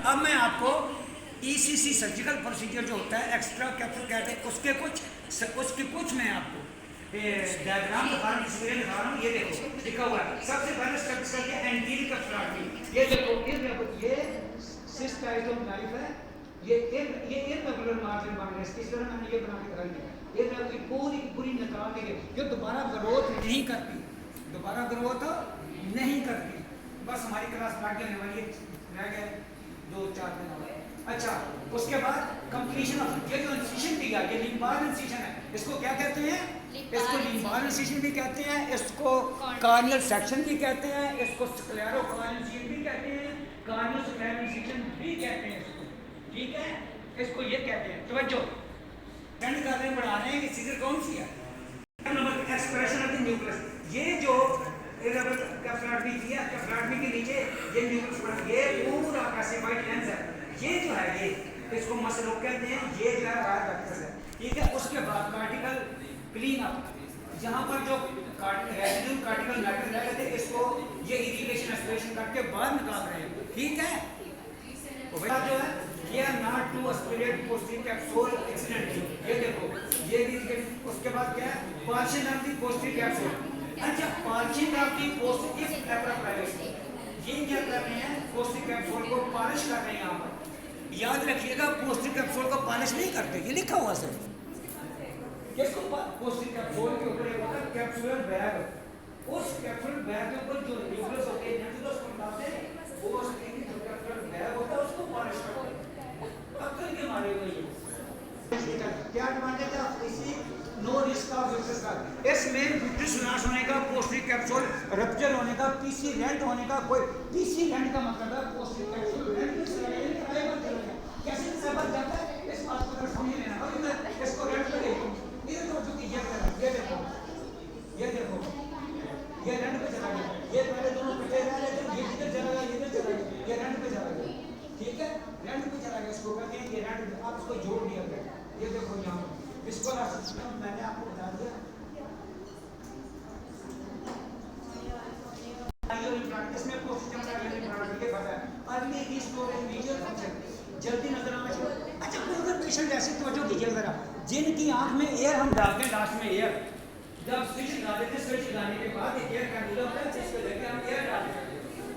अब मैं आपको ईसीसी सर्जिकल प्रोसीजर जो होता है एक्स्ट्रा कैपिटल कहते हैं उसके कुछ मैं आपको डायग्राम दिखा रहा हूँ, तस्वीरें दिखा रहा हूँ। ये देखो लिखा हुआ है सबसे पहले स्ट्रक्चर के एंटीरियर कैपिटल। ये देखो ये सिस्टाइटोम नाइफ है, ये इरेगुलर मार्जिन बन रहा है। इस तरह मैंने ये बना के दिखाई है। ये देखो पूरी पूरी निकाल देंगे जो दोबारा ग्रोथ नहीं करती, दोबारा ग्रोथ नहीं करती। बस हमारी क्लास बाकी होने वाली है, रह गए 2-4 दिन और। अच्छा, उसके बाद कंप्लीशन ऑफ ये जो इंसिजन दिया, ये लिम्बार इंसिजन है, इसको क्या कहते हैं? इसको लिम्बार इंसिजन भी कहते हैं, इसको कार्नियल सेक्शन भी कहते हैं, इसको स्क्लेरोकार्नियल इंसिजन भी कहते हैं, कार्नियल स्क्लेरोकार्नियल इंसिजन भी कहते हैं इसको। ठीक है, इसको ये कहते हैं। तवज्जो एंड कर रहे हैं, बढ़ा रहे हैं कि सीजर कौन सी है। Number expression of the nucleus, ये जो कैफ्राटमी किया, कैफ्राटमी के नीचे ये न्यूक्लियस पर ये पूरा कैसिफाइड लेंस है। ये जो है ये इसको मसलों कहते हैं, ये जो है राइट है। ठीक है, उसके बाद कार्टिकल क्लीन अप, जहां पर जो रेजिड्यू कार्टिकल मैटर रह गए थे इसको ये इरिगेशन एस्पिरेशन करके बाहर निकाल रहे हैं। ठीक है, तो भैया जो है ये not to aspirate posterior capsule accident, ये देखो ये भी। उसके बाद क्या है? Polishing of the posterior capsule. अच्छा, पॉलिशिंग ऑफ द पोस्टिंग ये क्या कर रहे हैं? पोस्टिंग कैप्सूल को पॉलिश कर रहे हैं। यहाँ पर याद रखिएगा पोस्टिंग कैप्सूल को पॉलिश नहीं करते, ये लिखा हुआ सिर्फ। किसको? पोस्टिंग कैप्सूल के ऊपर होता है कैप्सूलर बैग, उस कैप्सूलर बैग के ऊपर जो न्यूक्लियस होते हैं न्यूक्लियस को बताते हैं, वो उसके जो कैप्सूलर बैग होता है उसको पॉलिश करते हैं। अक्ल के मारे हुए ये क्या एडवांटेज है इसी नो रिस्क ऑफ यूट्रस, इसमें यूट्रस नाश होने का, पोस्टिंग कैप्सूल रप्चर होने का, पीसी रेंट होने का कोई, पीसी रेंट का मतलब है पोस्टिंग कैप्सूल रेंट में किराए पर चलेगा। कैसे किराए जाता है इस बात को समझ लेना। और मैं इसको रेंट पे देखो, ये तो जो कि ये देखो ये रेंट पे चला गया, ये पहले दोनों पिटे रह रहे थे, ये इधर चला गया, इधर चला गया, ये रेंट पे चला गया। ठीक है, रेंट पे चला गया, इसको कहते हैं ये रेंट, आप इसको जोड़ दिया गया। ये देखो यहाँ इसको मैंने आपको बता दिया। इसमें जल्दी नजर आना चाहिए। अच्छा, कोई पेशेंट ऐसे तवज्जो कीजिए जरा, जिनकी आंख में एयर हम डालते हैं लास्ट में एयर, जब स्विच लगा देते हैं, स्विच लगाने के बाद एक एयर कैंडुला होता है जिसको लेके हम एयर डालते हैं।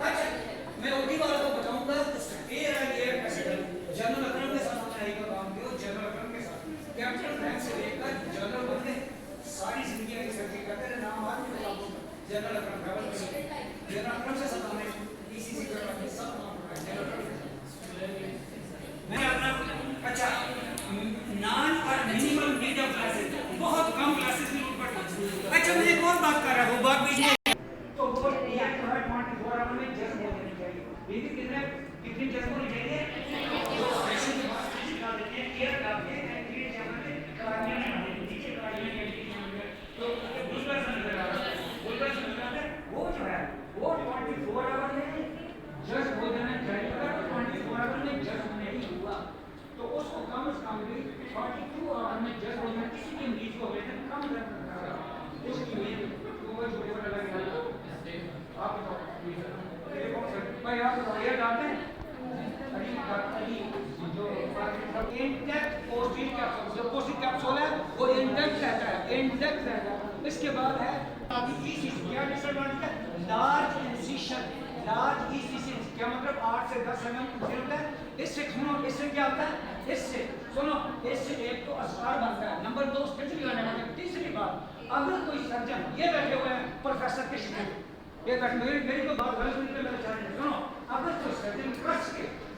अच्छा, मैं ओटी वालों को बताऊंगा एयर कैसे जनरल अकरम के साथ आएगा काम किया, जनरल अकरम के साथ कैपिटल रैंक से लेकर जनरल बन के सारी जिंदगी की सर्जरी करते हैं। नाम आज भी बताऊं, जनरल अकरम ट्रैवल करेंगे, जनरल अकरम से सब हमने ईसीसी करवाने सब नाम पढ़ा जनरल अकरम। मैं अपना अच्छा नॉन और मिनिमम नीड ऑफ क्लासेस, बहुत कम क्लासेस की जरूरत पड़ती है। अच्छा, मैं एक और बात कर रहा हूँ, बात बीच में तो वो ये 24 आवर में जस्ट हो जानी चाहिए। ये भी कितनी जस्ट होनी चाहिए? तो सेशन के बाद निकाल देते हैं एयर डाल के एंटीरियर चैम्बर में कार्निया में नीचे कार्निया के एंटीरियर तो दूसरा नजर आ रहा है, दूसरा नजर आ रहा है। वो जो है वो 24 आवर में जस्ट हो जाना चाहिए। अगर 24 आवर में जस्ट नहीं हुआ तो उसको कम से कम भी 42 आवर में जस्ट हो जाना। किसी भी मरीज को वेतन कम दर्द करता है उसकी नींद वो छोटे बड़ा लगे। आप भाई आप एयर डालते हैं जो इंटेक्ट पोस्टिंग कैप्सूल, जो पोस्टिंग कैप्सूल है वो इंटेक्ट रहता है, इंटेक्ट रहता है। इसके बाद है अभी ईसीसी, क्या डिसएडवांटेज है? लार्ज इंसिशन, लार्ज ईसीसी क्या मतलब 8 से 10 mm होता है। इससे सुनो, इससे क्या होता है? इससे सुनो, इससे एक तो अस्कार बनता है, नंबर 2 स्टिच लगाने वाले। तीसरी बात, अगर कोई सर्जन ये बैठे हुए हैं प्रोफेसर के स्टूडेंट, ये बैठ मेरी तो बात गलत सुनकर मेरे चाहे सुनो, अगर कोई सर्जन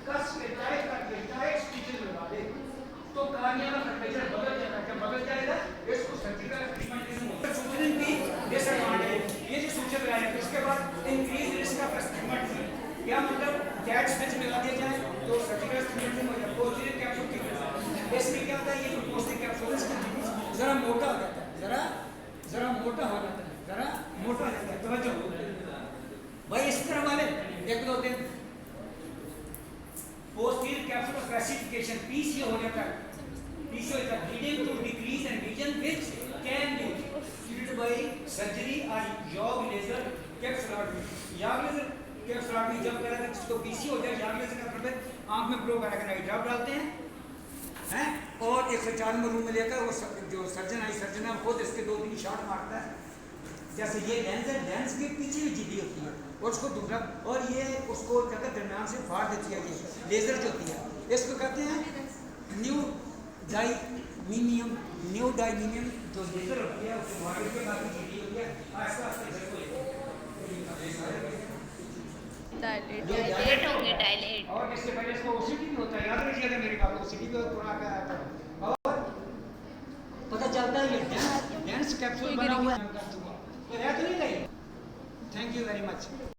कस के टाइट करके टाइट स्टिचेस लगा दे तो कार्निया का टेम्परेचर बदल जाएगा। क्या बदल जाएगा? इसको सर्जिकल ट्रीटमेंट होता है। सूजन की डिसएडवांटेज ये जो सूजन लगाए, इसके बाद इंक्रीज रिस्क ऑफ स्टिग्मेटिज्म, क्या मतलब गैट स्टिच लगा दिया जाए तो सर्जिकल स्टिग्मेटिज्म हो जाए। पोस्टीरियर कैप्सूल की वजह से इसमें क्या होता है? ये जो पोस्टीरियर कैप्सूल है इसका जरा मोटा हो जाता है, जरा मोटा हो जाता है, जरा मोटा हो जाता है। तवज्जो भाई, इस तरह वाले 1-2 दिन posterior capsule of classification PC हो जाता है। पीसी हो जाता है leading to decrease in vision which can be treated by surgery और याग लेजर कैप्सूलोटमी। याग लेजर कैप्सूलोटमी जब करेंगे जिसको पीसी हो जाए, याग लेजर का मतलब आँख में फ्लो करा के ड्रॉप डालते हैं और 104 नंबर रूम में लेकर वो जो सर्जन है वो खुद इसके 2-3 शॉट मारता है। जैसे ये लेंस है, लेंस के पीछे भी झिल्ली होती है और उसको दूसरा और ये उसको जगह दरम्यान से फाड़ देती है। ये लेज़र जो होती है इसको कहते हैं न्यू डाइमीनियम जो लेज़र होती है उसको फाड़ के बाकी झिल्ली होती है आस्ते आस्ते डायलेट होंगे, डायलेट। और इसके पहले इसको ओसीटी